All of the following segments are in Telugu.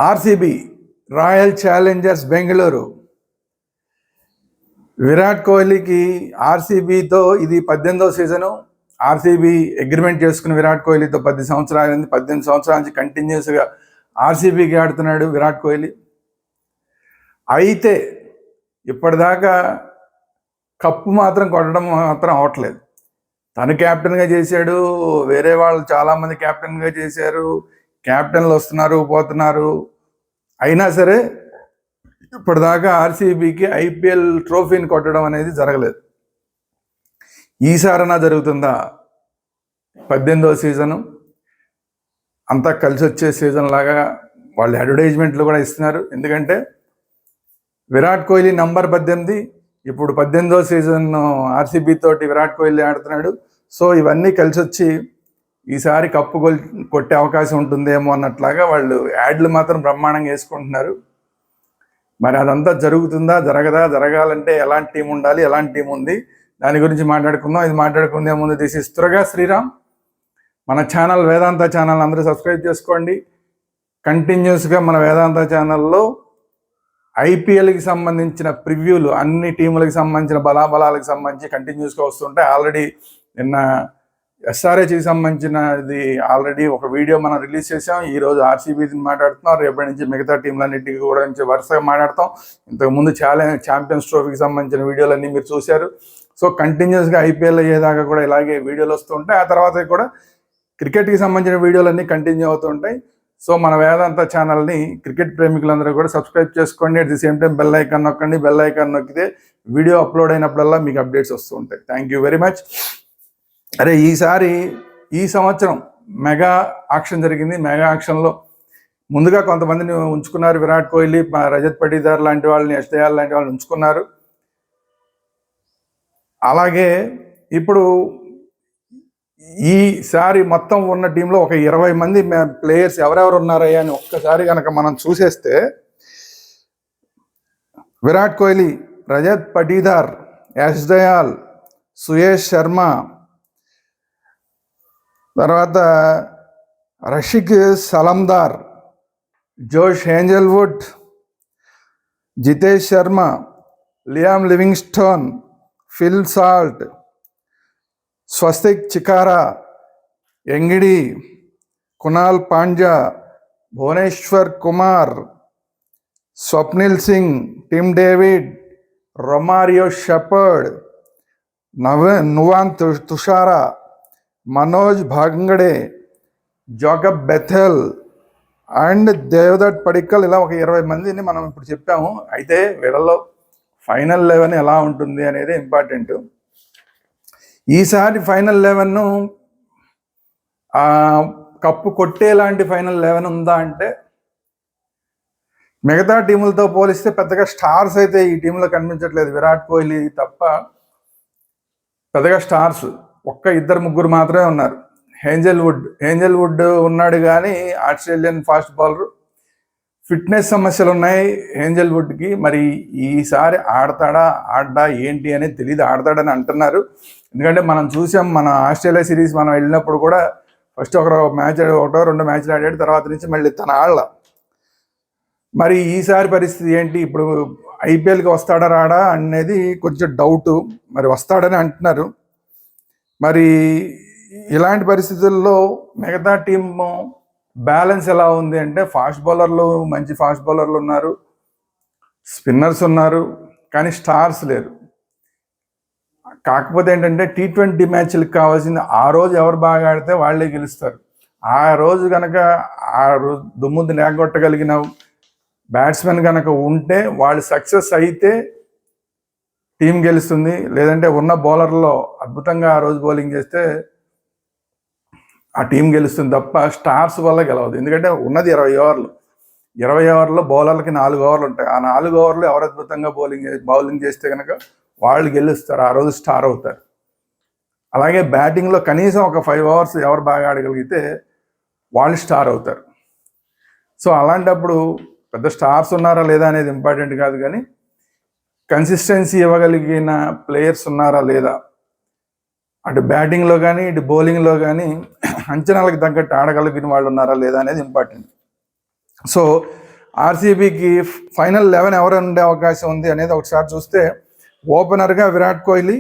RCB Royal Challengers Bengaluru. Virat కోహ్లీకి ఆర్సీబీతో ఇది 18వ సీజను. ఆర్సీబీ అగ్రిమెంట్ చేసుకున్న విరాట్ కోహ్లీతో 10 సంవత్సరాలు, 18 సంవత్సరాల నుంచి కంటిన్యూస్గా ఆర్సీబీకి ఆడుతున్నాడు విరాట్ కోహ్లీ. అయితే ఇప్పటిదాకా కప్పు మాత్రం కొట్టడం మాత్రం అవట్లేదు. తను క్యాప్టెన్గా చేశాడు, వేరే వాళ్ళు చాలామంది క్యాప్టెన్గా చేశారు, క్యాప్టెన్లు వస్తున్నారు పోతున్నారు. అయినా సరే ఇప్పటిదాకా ఆర్సీబీకి ఐపీఎల్ ట్రోఫీని కొట్టడం అనేది జరగలేదు. ఈసారైనా జరుగుతుందా? 18వ సీజను అంతా కలిసి వచ్చే సీజన్ లాగా వాళ్ళు అడ్వర్టైజ్మెంట్లు కూడా ఇస్తున్నారు. ఎందుకంటే విరాట్ కోహ్లీ నంబర్ 18, ఇప్పుడు 18వ సీజన్ ఆర్సీబీ తోటి విరాట్ కోహ్లీ ఆడుతున్నాడు. సో ఇవన్నీ కలిసి వచ్చి ఈసారి కప్పు కొట్టే అవకాశం ఉంటుందేమో అన్నట్లాగా వాళ్ళు యాడ్లు మాత్రం బ్రహ్మాండంగా వేసుకుంటున్నారు. మరి అదంతా జరుగుతుందా జరగదా? జరగాలంటే ఎలాంటి టీం ఉండాలి, ఎలాంటి టీం ఉంది, దాని గురించి మాట్లాడుకుందాం. ఇది మాట్లాడుకుందే ముందు దిస్ ఇస్ త్వరగా శ్రీరామ్. మన ఛానల్ వేదాంత ఛానల్ అందరూ సబ్స్క్రైబ్ చేసుకోండి. కంటిన్యూస్గా మన వేదాంత ఛానల్లో ఐపీఎల్కి సంబంధించిన ప్రివ్యూలు, అన్ని టీములకు సంబంధించిన బలాబలాలకు సంబంధించి కంటిన్యూస్గా వస్తుంటాయి. ఆల్రెడీ నిన్న ఎస్ఆర్హెచ్కి సంబంధించినది ఆల్రెడీ ఒక వీడియో మనం రిలీజ్ చేసాం. ఈరోజు ఆర్సీబీని మాట్లాడుతున్నాం, రేపటి నుంచి మిగతా టీంలన్నింటికి కూడా నుంచి వరుసగా మాట్లాడతాం. ఇంతకుముందు ఛాంపియన్స్ ట్రోఫీకి సంబంధించిన వీడియోలన్నీ మీరు చూశారు. సో కంటిన్యూస్గా ఐపీఎల్ అయ్యేదాకా కూడా ఇలాగే వీడియోలు వస్తూ ఉంటాయి. ఆ తర్వాత కూడా క్రికెట్కి సంబంధించిన వీడియోలన్నీ కంటిన్యూ అవుతూ ఉంటాయి. సో మన వేదాంత ఛానల్ని క్రికెట్ ప్రేమికులందరూ కూడా సబ్స్క్రైబ్ చేసుకోండి. At the same time bell icon నొక్కండి. బెల్ ఐకాన్ నొక్కితే వీడియో అప్లోడ్ అయినప్పుడల్లా మీకు అప్డేట్స్ వస్తూ ఉంటాయి. Thank you very much. అరే ఈ సంవత్సరం మెగా ఆక్షన్ జరిగింది. మెగా ఆక్షన్లో ముందుగా కొంతమందిని ఉంచుకున్నారు. విరాట్ కోహ్లీ, రజత్ పటీదార్ లాంటి వాళ్ళని, యష్ దయాల్ లాంటి వాళ్ళని ఉంచుకున్నారు. అలాగే ఇప్పుడు ఈసారి మొత్తం ఉన్న టీంలో ఒక 20 మంది ప్లేయర్స్ ఎవరెవరు ఉన్నారయ్యా అని ఒక్కసారి కనుక మనం చూసేస్తే, విరాట్ కోహ్లీ, రజత్ పటీదార్, యష్ దయాల్, సుయేష్ శర్మ, తర్వాత Rasikh Salamdar, Josh Hazlewood, Jitesh Sharma, Liam Livingstone, Phil Salt, Swastik Chikara, Ngidi, Krunal Pandya, Bhuvneshwar Kumar, Swapnil Singh, Tim David, Romario Shepherd, Nuwan Thushara, Manoj భాంగడే, Jacob Bethell and Devdutt Padikkal, ఇలా ఒక 20 మందిని మనం ఇప్పుడు చెప్పాము. అయితే వీళ్ళలో ఫైనల్ 11 ఎలా ఉంటుంది అనేది ఇంపార్టెంట్. ఈసారి ఫైనల్ 11 కప్పు కొట్టేలాంటి ఫైనల్ 11 ఉందా అంటే, మిగతా టీములతో పోలిస్తే పెద్దగా స్టార్స్ అయితే ఈ టీంలో కనిపించట్లేదు. విరాట్ కోహ్లీ తప్ప పెద్దగా స్టార్స్ ఒక్క 2-3 మాత్రమే ఉన్నారు. హేంజల్వుడ్ ఉన్నాడు, కానీ ఆస్ట్రేలియన్ ఫాస్ట్ బౌలర్. ఫిట్నెస్ సమస్యలు ఉన్నాయి హేంజల్వుడ్కి. మరి ఈసారి ఆడడా ఏంటి అనేది తెలియదు. ఆడతాడని అంటున్నారు. ఎందుకంటే మనం చూసాం, మన ఆస్ట్రేలియా సిరీస్ మనం వెళ్ళినప్పుడు కూడా ఫస్ట్ ఒకటో 2 మ్యాచ్లు ఆడాడు, తర్వాత నుంచి మళ్ళీ తన ఆడల. మరి ఈసారి పరిస్థితి ఏంటి? ఇప్పుడు ఐపీఎల్కి వస్తాడా రాడా అనేది కొంచెం డౌటు. మరి వస్తాడని అంటున్నారు. మరి ఇలాంటి పరిస్థితుల్లో మిగతా టీము బ్యాలెన్స్ ఎలా ఉంది అంటే, మంచి ఫాస్ట్ బౌలర్లు ఉన్నారు, స్పిన్నర్స్ ఉన్నారు, కానీ స్టార్స్ లేరు. కాకపోతే ఏంటంటే T20 మ్యాచ్లకు కావాల్సింది ఆ రోజు ఎవరు బాగా ఆడితే వాళ్ళే గెలుస్తారు. ఆ రోజు కనుక దుమ్ముది లేకొట్టగలిగిన బ్యాట్స్మెన్ కనుక ఉంటే, వాళ్ళు సక్సెస్ అయితే టీం గెలుస్తుంది. లేదంటే ఉన్న బౌలర్లో అద్భుతంగా ఆ రోజు బౌలింగ్ చేస్తే ఆ టీం గెలుస్తుంది తప్ప స్టార్స్ వల్ల గెలవదు. ఎందుకంటే ఉన్నది 20 ఓవర్లు. 20 ఓవర్లో బౌలర్లకి 4 ఓవర్లు ఉంటాయి. ఆ 4 ఓవర్లు ఎవరు అద్భుతంగా బౌలింగ్ చేస్తే కనుక వాళ్ళు గెలుస్తారు, ఆ రోజు స్టార్ అవుతారు. అలాగే బ్యాటింగ్లో కనీసం ఒక 5 ఓవర్స్ ఎవరు బాగా ఆడగలిగితే వాళ్ళు స్టార్ అవుతారు. సో అలాంటప్పుడు పెద్ద స్టార్స్ ఉన్నారా లేదా అనేది ఇంపార్టెంట్ కాదు, కానీ కన్సిస్టెన్సీ ఇవ్వగలిగిన ప్లేయర్స్ ఉన్నారా లేదా, అటు బ్యాటింగ్లో కానీ ఇటు బౌలింగ్లో కానీ అంచనాలకు తగ్గట్టు ఆడగలిగిన వాళ్ళు ఉన్నారా లేదా అనేది ఇంపార్టెంట్. సో ఆర్సీబీకి ఫైనల్ 11 ఎవరు ఉండే అవకాశం ఉంది అనేది ఒకసారి చూస్తే, ఓపెనర్గా విరాట్ కోహ్లీ,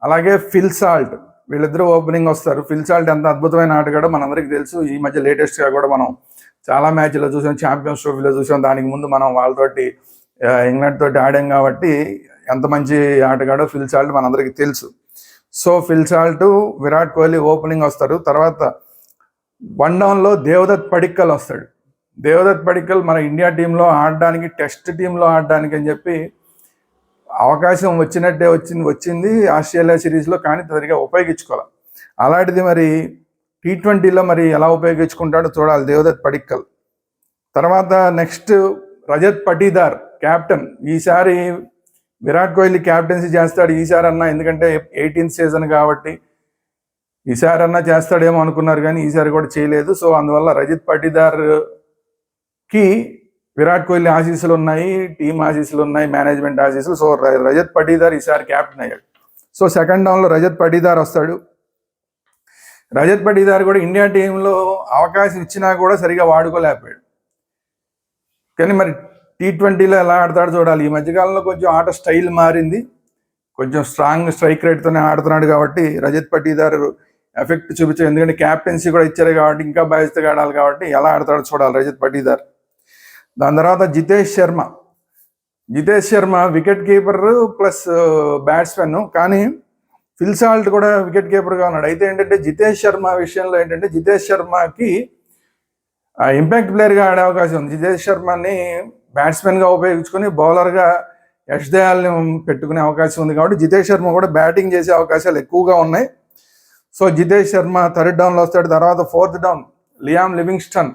అలాగే ఫిల్ సాల్ట్, వీళ్ళిద్దరూ ఓపెనింగ్ వస్తారు. ఫిల్ సాల్ట్ ఎంత అద్భుతమైన ఆటగాడో మనందరికీ తెలుసు. ఈ మధ్య లేటెస్ట్గా కూడా మనం చాలా మ్యాచ్లో చూసాం, ఛాంపియన్స్ ట్రోఫీలో చూసాం. దానికి ముందు మనం వాళ్ళతోటి ఇంగ్లాండ్ తోటి ఆడాం కాబట్టి ఎంత మంచి ఆటగాడో ఫిల్ సాల్ట్ మనందరికీ తెలుసు. So Phil Salt, Virat Kohli opening వస్తారు. తర్వాత 1 డౌన్లో దేవదత్ పడిక్కల్ వస్తాడు. దేవదత్ పడిక్కల్ మన ఇండియా టీంలో ఆడడానికి, టెస్ట్ టీంలో ఆడడానికి అని చెప్పి అవకాశం వచ్చినట్టే వచ్చింది ఆస్ట్రేలియా సిరీస్లో, కానీ సరిగా ఉపయోగించుకోవాలి. అలాంటిది మరి T20లో మరి ఎలా ఉపయోగించుకుంటాడో చూడాలి దేవదత్ పడిక్కల్. తర్వాత నెక్స్ట్ రజత్ పటీదార్ క్యాప్టెన్. ఈసారి విరాట్ కోహ్లీ క్యాప్టెన్సీ చేస్తాడు ఈసారి అన్నా, ఎందుకంటే 18th సీజన్ కాబట్టి ఈసారి అన్నా చేస్తాడేమో అనుకున్నారు, కానీ ఈసారి కూడా చేయలేదు. సో అందువల్ల రజత్ పటీదార్కి విరాట్ కోహ్లీ ఆశీస్సులు ఉన్నాయి, టీం ఆశీస్సులు ఉన్నాయి, మేనేజ్మెంట్ ఆశీస్సులు. సో రజత్ పటీదార్ ఈసారి క్యాప్టెన్ అయ్యాడు. సో సెకండ్ డౌన్లో రజత్ పటీదార్ వస్తాడు. రజత్ పటీదార్ కూడా ఇండియా టీంలో అవకాశం ఇచ్చినా కూడా సరిగా వాడుకోలేకపోయాడు. కానీ మరి T20లో ఎలా ఆడతాడో చూడాలి. ఈ మధ్యకాలంలో కొంచెం ఆట స్టైల్ మారింది, కొంచెం స్ట్రాంగ్ స్ట్రైక్ రేట్తోనే ఆడుతున్నాడు కాబట్టి రజత్ పటీదార్ ఎఫెక్ట్ చూపించారు. ఎందుకంటే క్యాప్టెన్సీ కూడా ఇచ్చారు కాబట్టి ఇంకా బాధ్యతగా ఆడాలి కాబట్టి ఎలా ఆడతాడో చూడాలి రజత్ పటీదార్. దాని తర్వాత Jitesh Sharma wicket keeper plus batsmen, కానీ ఫిల్ సాల్ట్ కూడా వికెట్ కీపర్గా ఉన్నాడు. అయితే ఏంటంటే జితేష్ శర్మ విషయంలో ఏంటంటే జితేష్ శర్మకి ఇంపాక్ట్ ప్లేయర్గా ఆడే అవకాశం ఉంది. జితేష్ శర్మని బ్యాట్స్మెన్గా ఉపయోగించుకొని బౌలర్గా యష్ దయాల్ని పెట్టుకునే అవకాశం ఉంది కాబట్టి జితేష్ శర్మ కూడా బ్యాటింగ్ చేసే అవకాశాలు ఎక్కువగా ఉన్నాయి. సో జితేష్ శర్మ 3rd డౌన్లో వస్తాడు. తర్వాత 4th డౌన్ లియామ్ లివింగ్స్టన్,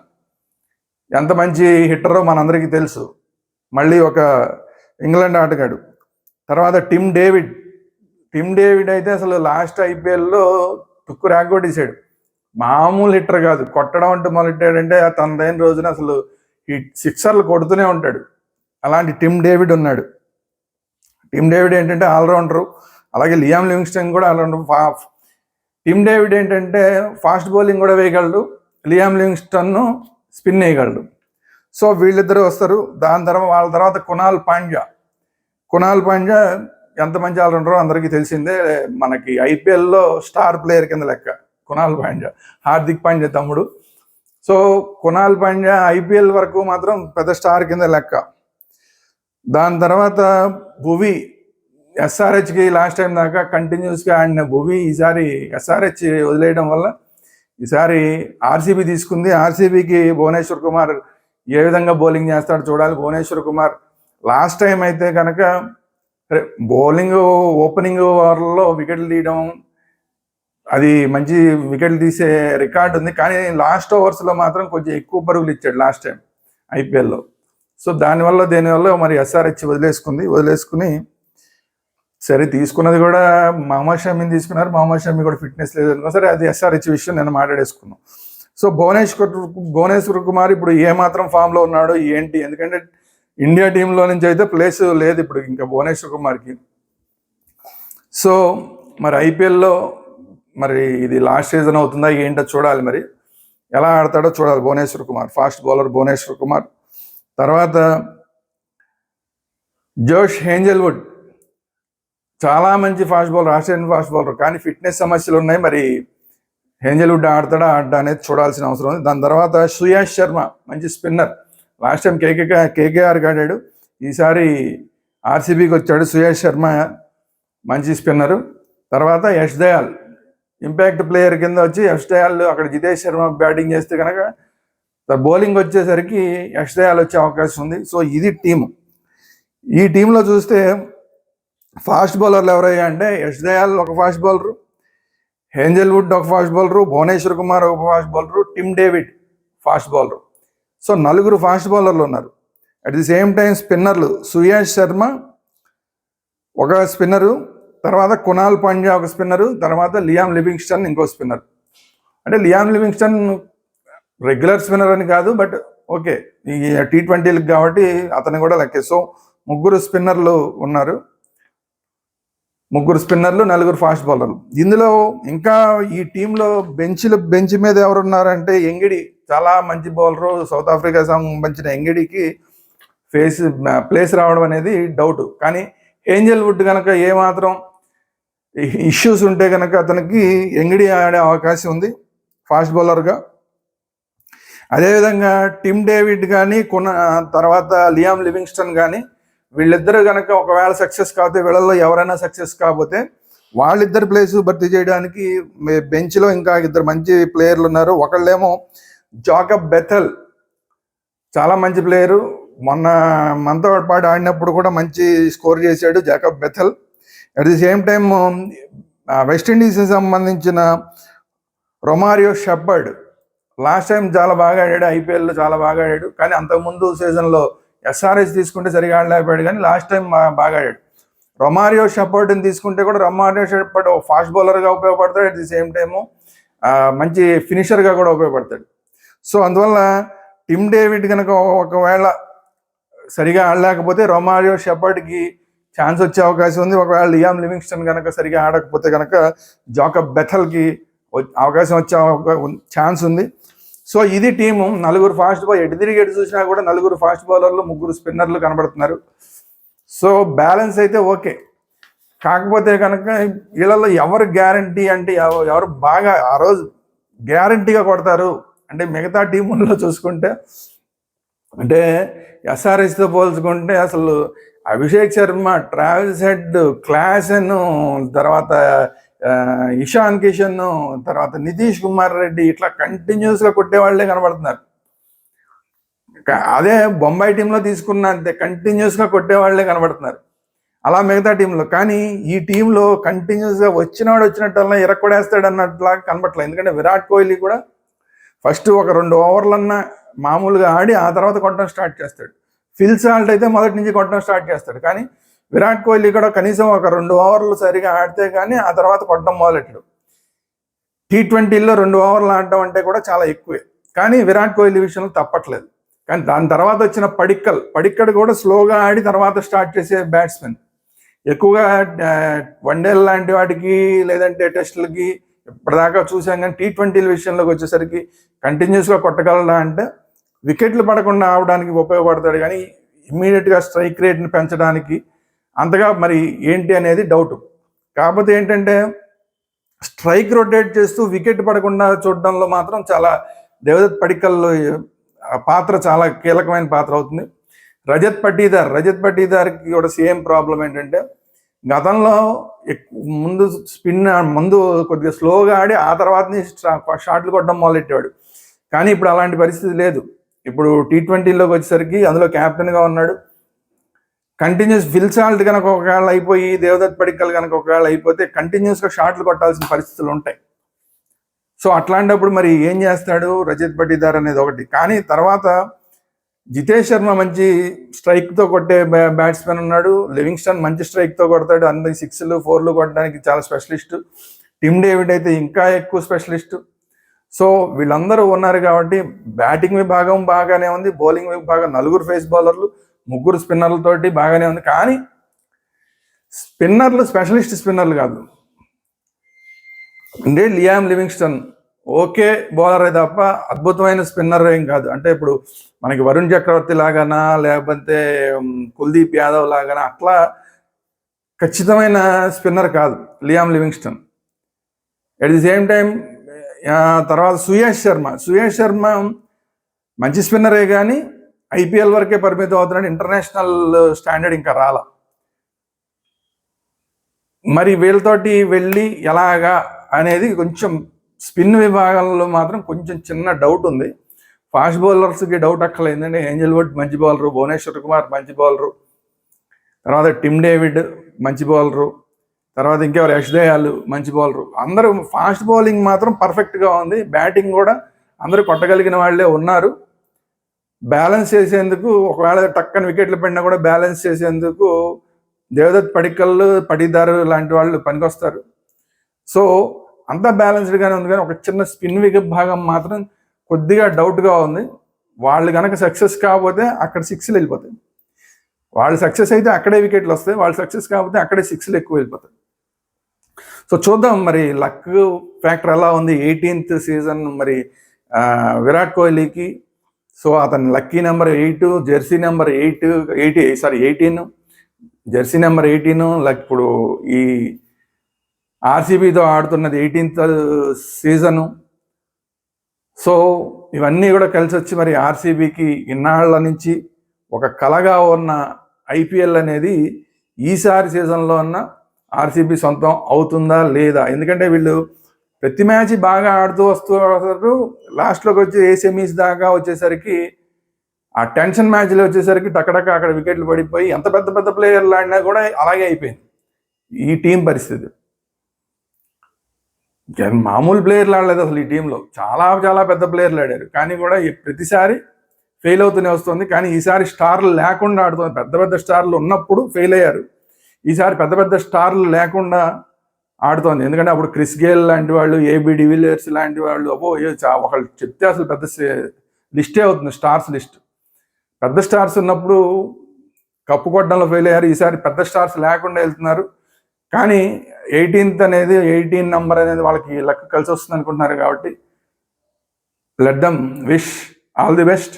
ఎంత మంచి హిట్టరో మనందరికీ తెలుసు, మళ్ళీ ఒక ఇంగ్లాండ్ ఆటగాడు. తర్వాత టిమ్ డేవిడ్ అయితే అసలు లాస్ట్ IPLలో తుక్కు రాగొట్టేశాడు. మామూలు హిట్టర్ కాదు, కొట్టడం అంటూ మొదలెట్టాడంటే తనదైన రోజున అసలు సిక్సర్లు కొడుతూనే ఉంటాడు. అలాంటి టిమ్ డేవిడ్ ఉన్నాడు. టిమ్ డేవిడ్ ఏంటంటే ఆల్రౌండరు, అలాగే లియామ్ లివింగ్స్టన్ కూడా ఆల్రౌండర్. టిమ్ డేవిడ్ ఏంటంటే ఫాస్ట్ బౌలింగ్ కూడా వేయగలడు, లియామ్ లివింగ్స్టన్ స్పిన్ వేయగలడు. సో వీళ్ళిద్దరూ వస్తారు. వాళ్ళ తర్వాత కునాల్ పాండ్యా ఎంత మంచి ఆల్రౌండరో అందరికీ తెలిసిందే. మనకి IPLలో స్టార్ ప్లేయర్ కింద లెక్క కునాల్ పాండ్యా, హార్దిక్ పాండ్యా తమ్ముడు. సో కునాల్ పాండ్యా IPL వరకు మాత్రం పెద్ద స్టార్ కింద లెక్క. దాని తర్వాత భువి, SRHకి లాస్ట్ టైం దాకా కంటిన్యూస్గా ఆడిన భువి ఈసారి SRH వదిలేయడం వల్ల ఈసారి RCB తీసుకుంది. RCBకి భువనేశ్వర్ కుమార్ ఏ విధంగా బౌలింగ్ చేస్తాడో చూడాలి. భువనేశ్వర్ కుమార్ లాస్ట్ టైం అయితే కనుక బౌలింగ్ ఓపెనింగ్ ఓవర్లో వికెట్లు తీయడం, అది మంచి వికెట్లు తీసే రికార్డు ఉంది, కానీ లాస్ట్ ఓవర్స్లో మాత్రం కొంచెం ఎక్కువ పరుగులు ఇచ్చాడు లాస్ట్ టైం IPLలో. సో దేనివల్ల మరి SRH వదిలేసుకుని సరే తీసుకున్నది కూడా మహమ్మద్ షమీని తీసుకున్నారు. మహమ్మద్ షమీ కూడా ఫిట్నెస్ లేదనుకో, సరే అది SRH విషయం నేను మాట్లాడేసుకున్నాం. సో భువనేశ్వర్ కుమార్ ఇప్పుడు ఏమాత్రం ఫామ్లో ఉన్నాడు ఏంటి, ఎందుకంటే ఇండియా టీంలో నుంచి అయితే ప్లేస్ లేదు ఇప్పుడు ఇంకా భువనేశ్వర్ కుమార్కి. సో మరి IPLలో మరి ఇది లాస్ట్ సీజన్ అవుతుందా ఏంటో చూడాలి, మరి ఎలా ఆడతాడో చూడాలి భువనేశ్వర్ కుమార్, ఫాస్ట్ బౌలర్ భువనేశ్వర్ కుమార్. తర్వాత జోష్ హేంజల్వుడ్ చాలా మంచి fast bowler, Australian fast bowler, కానీ ఫిట్నెస్ సమస్యలు ఉన్నాయి. మరి హేంజల్వుడ్ ఆడతాడా అనేది చూడాల్సిన అవసరం ఉంది. దాని తర్వాత సుయాష్ శర్మ మంచి స్పిన్నర్, లాస్ట్ టైం KKRకి ఆడాడు, ఈసారి RCBకి వచ్చాడు. సుయాష్ శర్మ మంచి స్పిన్నరు. తర్వాత యష్ దయాల్ ఇంపాక్ట్ ప్లేయర్ కింద వచ్చి యష్ దయాల్ అక్కడ జితేష్ శర్మ బ్యాటింగ్ చేస్తే కనుక బౌలింగ్ వచ్చేసరికి యష్ దయాల్ వచ్చే అవకాశం ఉంది. సో ఇది టీము. ఈ టీంలో చూస్తే ఫాస్ట్ బౌలర్లు ఎవరయ్యా అంటే యష్ దయాల్ ఒక ఫాస్ట్ బౌలరు, హేంజల్వుడ్ ఒక ఫాస్ట్ బౌలరు, భువనేశ్వర్ కుమార్ ఒక fast bowler, Tim David fast bowler. So 4 fast బౌలర్లు ఉన్నారు. అట్ ది సేమ్ టైం స్పిన్నర్లు సుయాష్ శర్మ ఒక స్పిన్నరు, తర్వాత కునాల్ పాండ్యా ఒక స్పిన్నరు, తర్వాత లియామ్ లివింగ్స్టన్ ఇంకో స్పిన్నర్. అంటే లియామ్ లివింగ్స్టన్ రెగ్యులర్ స్పిన్నర్ అని కాదు, బట్ ఓకే ఈ T20లకు కాబట్టి అతను కూడా లెక్కే. సో 3 స్పిన్నర్లు ఉన్నారు, 3 స్పిన్నర్లు, 4 ఫాస్ట్ బౌలర్లు. ఇందులో ఇంకా ఈ టీంలో బెంచ్ మీద ఎవరున్నారంటే ఎంగిడి, చాలా మంచి బౌలరు, సౌత్ ఆఫ్రికా సంబంధించిన ఎంగిడికి ప్లేస్ రావడం అనేది డౌట్. కానీ ఏంజల్ వుడ్ కనుక ఏమాత్రం ఇష్యూస్ ఉంటే కనుక అతనికి ఎంగిడి ఆడే అవకాశం ఉంది ఫాస్ట్ బౌలర్గా. అదేవిధంగా టిమ్ డేవిడ్ కానీ తర్వాత లియామ్ లివింగ్స్టన్ కానీ వీళ్ళిద్దరు కనుక ఒకవేళ సక్సెస్ కాకపోతే, వీళ్ళల్లో ఎవరైనా సక్సెస్ కాకపోతే వాళ్ళిద్దరు ప్లేస్ భర్తీ చేయడానికి బెంచ్లో ఇంకా ఇద్దరు మంచి ప్లేయర్లు ఉన్నారు. ఒకళ్ళేమో జాకబ్ బెథెల్, చాలా మంచి ప్లేయరు, మొన్న మనతో పాటు ఆడినప్పుడు కూడా మంచి స్కోర్ చేశాడు Jacob Bethell. At the same time వెస్టిండీస్కి సంబంధించిన రొమారియో షెపర్డ్ లాస్ట్ టైం చాలా బాగా ఆడాడు, ఐపీఎల్లో చాలా బాగా ఆడాడు. కానీ అంతకుముందు సీజన్లో ఎస్ఆర్హెచ్ తీసుకుంటే సరిగా ఆడలేకపోయాడు, కానీ లాస్ట్ టైం బాగా ఆడాడు. రొమారియో షెపర్డ్ని తీసుకుంటే కూడా రొమారియో షెపర్డ్ ఫాస్ట్ బౌలర్గా ఉపయోగపడతాడు, అట్ ది సేమ్ టైము మంచి ఫినిషర్గా కూడా ఉపయోగపడతాడు. సో అందువల్ల టిమ్ డేవిడ్ కనుక ఒకవేళ సరిగా ఆడలేకపోతే రొమారియో షెపర్డ్కి ఛాన్స్ వచ్చే అవకాశం ఉంది. ఒకవేళ లియామ్ లివింగ్స్టన్ కనుక సరిగా ఆడకపోతే కనుక జాకబ్ బెథెల్కి అవకాశం వచ్చే ఛాన్స్ ఉంది. సో ఇది టీము. నలుగురు ఫాస్ట్ బౌలర్, ఎటు తిరిగి ఎటు చూసినా కూడా నలుగురు ఫాస్ట్ బౌలర్లు, ముగ్గురు స్పిన్నర్లు కనబడుతున్నారు. సో బ్యాలెన్స్ అయితే ఓకే. కాకపోతే కనుక వీళ్ళల్లో ఎవరు గ్యారంటీ అంటే ఎవరు బాగా ఆ రోజు గ్యారంటీగా కొడతారు అంటే మిగతా టీముల్లో చూసుకుంటే, అంటే ఎస్ఆర్హెచ్తో పోల్చుకుంటే అసలు Abhishek Sharma, Travis head, Klaasen, తర్వాత ఇషాన్ కిషన్, తర్వాత నితీష్ కుమార్ రెడ్డి, ఇట్లా కంటిన్యూస్గా కొట్టేవాళ్లే కనబడుతున్నారు. అదే బొంబాయి టీంలో తీసుకున్న అంతే కంటిన్యూస్గా కొట్టేవాళ్లే కనబడుతున్నారు అలా మిగతా టీంలో. కానీ ఈ టీంలో కంటిన్యూస్గా వచ్చినట్టల్లా ఇరక్కొడేస్తాడు అన్నట్లా కనబడట్లేదు. ఎందుకంటే విరాట్ కోహ్లీ కూడా ఫస్ట్ ఒక 2 ఓవర్లన్నా మామూలుగా ఆడి ఆ తర్వాత కొట్టడం స్టార్ట్ చేస్తాడు. ఫిల్ సాల్ట్ అయితే మొదటి నుంచి కొట్టడం స్టార్ట్ చేస్తాడు. కానీ విరాట్ కోహ్లీ కూడా కనీసం ఒక 2 ఓవర్లు సరిగా ఆడితే కానీ ఆ తర్వాత కొట్టడం మొదలెట్టాడు. T20లో 2 ఓవర్లు ఆడటం అంటే కూడా చాలా ఎక్కువే. కానీ విరాట్ కోహ్లీ విషయంలో తప్పట్లేదు. కానీ దాని తర్వాత వచ్చిన పడిక్కడ్ కూడా స్లోగా ఆడి తర్వాత స్టార్ట్ చేసే బ్యాట్స్మెన్. ఎక్కువగా వన్డేల లాంటి వాటికి లేదంటే టెస్టులకి ఇప్పటిదాకా చూసాం. కానీ T20ల విషయంలోకి వచ్చేసరికి కంటిన్యూస్గా కొట్టగలడా అంటే వికెట్లు పడకుండా ఆవడానికి ఉపయోగపడతాడు, కానీ ఇమ్మీడియట్గా స్ట్రైక్ రేట్ని పెంచడానికి అంతగా మరి ఏంటి అనేది డౌట్. కాకపోతే ఏంటంటే స్ట్రైక్ రొటేట్ చేస్తూ వికెట్ పడకుండా చూడడంలో మాత్రం చాలా దేవదత్ పడిక్కల్ పాత్ర చాలా కీలకమైన పాత్ర అవుతుంది. రజత్ పటీదార్కి కూడా సేమ్ ప్రాబ్లం ఏంటంటే గతంలో ముందు కొద్దిగా స్లోగా ఆడి ఆ తర్వాత షాట్లు కొట్టడం మొదలెట్టాడు. కానీ ఇప్పుడు అలాంటి పరిస్థితి లేదు. ఇప్పుడు T20లోకి వచ్చేసరికి అందులో కెప్టెన్గా ఉన్నాడు. కంటిన్యూస్ ఫిల్ సాల్ట్ కనుక ఒకవేళ అయిపోయి దేవదత్ పడిక్కల్ కనుక ఒకవేళ అయిపోతే కంటిన్యూస్గా షాట్లు కొట్టాల్సిన పరిస్థితులు ఉంటాయి. సో అట్లాంటప్పుడు మరి ఏం చేస్తాడు రజత్ పటీదార్ అనేది ఒకటి. కానీ తర్వాత జితేష్ శర్మ మంచి స్ట్రైక్తో కొట్టే బ్యాట్స్మెన్ ఉన్నాడు. లివింగ్స్టన్ మంచి స్ట్రైక్తో కొడతాడు, అన్ని 6లు 4లు కొట్టడానికి చాలా స్పెషలిస్టు. టిమ్ డేవిడ్ అయితే ఇంకా ఎక్కువ స్పెషలిస్టు. సో వీళ్ళందరూ ఉన్నారు కాబట్టి బ్యాటింగ్ విభాగం బాగానే ఉంది, బౌలింగ్ విభాగం 4 ఫేస్ బౌలర్లు, 3 స్పిన్నర్లతోటి బాగానే ఉంది. కానీ స్పిన్నర్లు స్పెషలిస్ట్ స్పిన్నర్లు కాదు. అంటే లియామ్ లివింగ్స్టన్ ఓకే బౌలరే తప్ప అద్భుతమైన స్పిన్నర్ ఏం కాదు. అంటే ఇప్పుడు మనకి వరుణ్ చక్రవర్తి లాగానా లేకపోతే కుల్దీప్ యాదవ్ లాగానా అట్లా ఖచ్చితమైన స్పిన్నర్ కాదు Liam Livingstone. At the same time తర్వాత సుయేష్ శర్మ మంచి స్పిన్నరే కానీ ఐపీఎల్ వరకే పరిమితం అవుతున్నాడు, ఇంటర్నేషనల్ స్టాండర్డ్ ఇంకా రాలా. మరి వీళ్ళతోటి వెళ్ళి ఎలాగా అనేది కొంచెం స్పిన్ విభాగంలో మాత్రం కొంచెం చిన్న డౌట్ ఉంది. ఫాస్ట్ బౌలర్స్కి డౌట్ అక్కర్లేదు, ఏంటంటే ఏంజల్ వుడ్ మంచి బౌలరు, భువనేశ్వర్ కుమార్ మంచి బౌలరు, తర్వాత టిమ్ డేవిడ్ మంచి బౌలరు, తర్వాత ఇంకెవరు యష్ దయాల్ మంచి బౌలరు. అందరూ ఫాస్ట్ బౌలింగ్ మాత్రం పర్ఫెక్ట్గా ఉంది. బ్యాటింగ్ కూడా అందరూ కొట్టగలిగిన వాళ్ళే ఉన్నారు. బ్యాలెన్స్ చేసేందుకు ఒకవేళ టక్కన వికెట్లు పడినా కూడా బ్యాలెన్స్ చేసేందుకు దేవదత్ పటీదార్ లాంటి వాళ్ళు పనికొస్తారు. సో అంతా బ్యాలెన్స్డ్గానే ఉంది. కానీ ఒక చిన్న స్పిన్ విభాగం మాత్రం కొద్దిగా డౌట్గా ఉంది. వాళ్ళు కనుక సక్సెస్ కాకపోతే అక్కడ 6లు వెళ్ళిపోతాయి. వాళ్ళు సక్సెస్ అయితే అక్కడే వికెట్లు వస్తాయి, వాళ్ళు సక్సెస్ కాకపోతే అక్కడే 6లు ఎక్కువ వెళ్ళిపోతాయి. సో చూద్దాం మరి లక్ ఫ్యాక్టర్ ఎలా ఉంది 18th సీజన్. మరి విరాట్ కోహ్లీకి సో అతని lucky number 8, Jersey number 18, Jersey number 18. ఇప్పుడు ఈ ఆర్సీబీతో ఆడుతున్నది 18th సీజను. సో ఇవన్నీ కూడా కలిసి వచ్చి మరి ఆర్సీబీకి ఇన్నాళ్ల నుంచి ఒక కలగా ఉన్న ఐపీఎల్ అనేది ఈసారి సీజన్లో ఉన్న ఆర్సీబీ సొంతం అవుతుందా లేదా? ఎందుకంటే వీళ్ళు ప్రతి మ్యాచ్ బాగా ఆడుతూ వస్తారు, లాస్ట్లోకి వచ్చి సెమీస్ దాకా వచ్చేసరికి ఆ టెన్షన్ మ్యాచ్లు వచ్చేసరికి టక్కడక్క అక్కడ వికెట్లు పడిపోయి ఎంత పెద్ద పెద్ద ప్లేయర్లు ఆడినా కూడా అలాగే అయిపోయింది ఈ టీం పరిస్థితి. మామూలు ప్లేయర్లు ఆడలేదు అసలు ఈ టీంలో, చాలా చాలా పెద్ద ప్లేయర్లు ఆడారు, కానీ కూడా ప్రతిసారి ఫెయిల్ అవుతూనే వస్తుంది. కానీ ఈసారి స్టార్లు లేకుండా ఆడుతుంది. పెద్ద పెద్ద స్టార్లు ఉన్నప్పుడు ఫెయిల్ అయ్యారు, ఈసారి పెద్ద పెద్ద స్టార్లు లేకుండా ఆడుతోంది. ఎందుకంటే అప్పుడు క్రిస్ గేల్ లాంటి వాళ్ళు, ఏబీ డివిలియర్స్ లాంటి వాళ్ళు, ఒకళ్ళు చెప్తే అసలు పెద్ద లిస్టే అవుతుంది, స్టార్స్ లిస్ట్. పెద్ద స్టార్స్ ఉన్నప్పుడు కప్పు కొట్టడంలో ఫెయిల్ అయ్యారు, ఈసారి పెద్ద స్టార్స్ లేకుండా వెళ్తున్నారు. కానీ 18 నంబర్ అనేది వాళ్ళకి లెక్క కలిసి వస్తుంది అనుకుంటున్నారు. కాబట్టి let them wish all the best.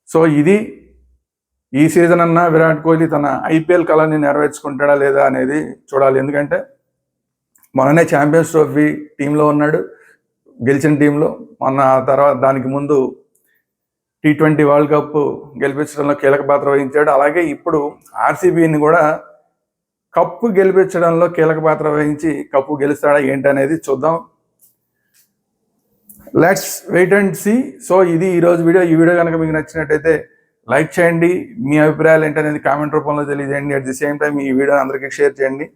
So ఇది ఈ సీజన్ అన్నా విరాట్ కోహ్లీ తన ఐపీఎల్ కళని నెరవేర్చుకుంటాడా లేదా అనేది చూడాలి. ఎందుకంటే మొన్ననే ఛాంపియన్స్ ట్రోఫీ టీంలో ఉన్నాడు, గెలిచిన టీంలో. మొన్న తర్వాత దానికి ముందు T20 వరల్డ్ కప్ గెలిపించడంలో కీలక పాత్ర వహించాడు. అలాగే ఇప్పుడు ఆర్సీబీని కూడా కప్పు గెలిపించడంలో కీలక పాత్ర వహించి కప్పు గెలుస్తాడా ఏంటనేది చూద్దాం. Let's wait and see. So ఇది ఈరోజు వీడియో. ఈ వీడియో కనుక మీకు నచ్చినట్టయితే లైక్ చేయండి, మీ అభిప్రాయాలు ఏంటనేది కామెంట్ రూపంలో తెలియజేయండి. అట్ ది సేమ్ టైం ఈ వీడియోని అందరికీ షేర్ చేయండి.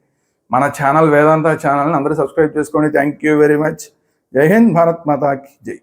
మన ఛానల్ వేదాంత ఛానల్ని అందరూ సబ్స్క్రైబ్ చేసుకోండి. Thank you very much. జై హింద్, భారత్ మాతా కీ జై.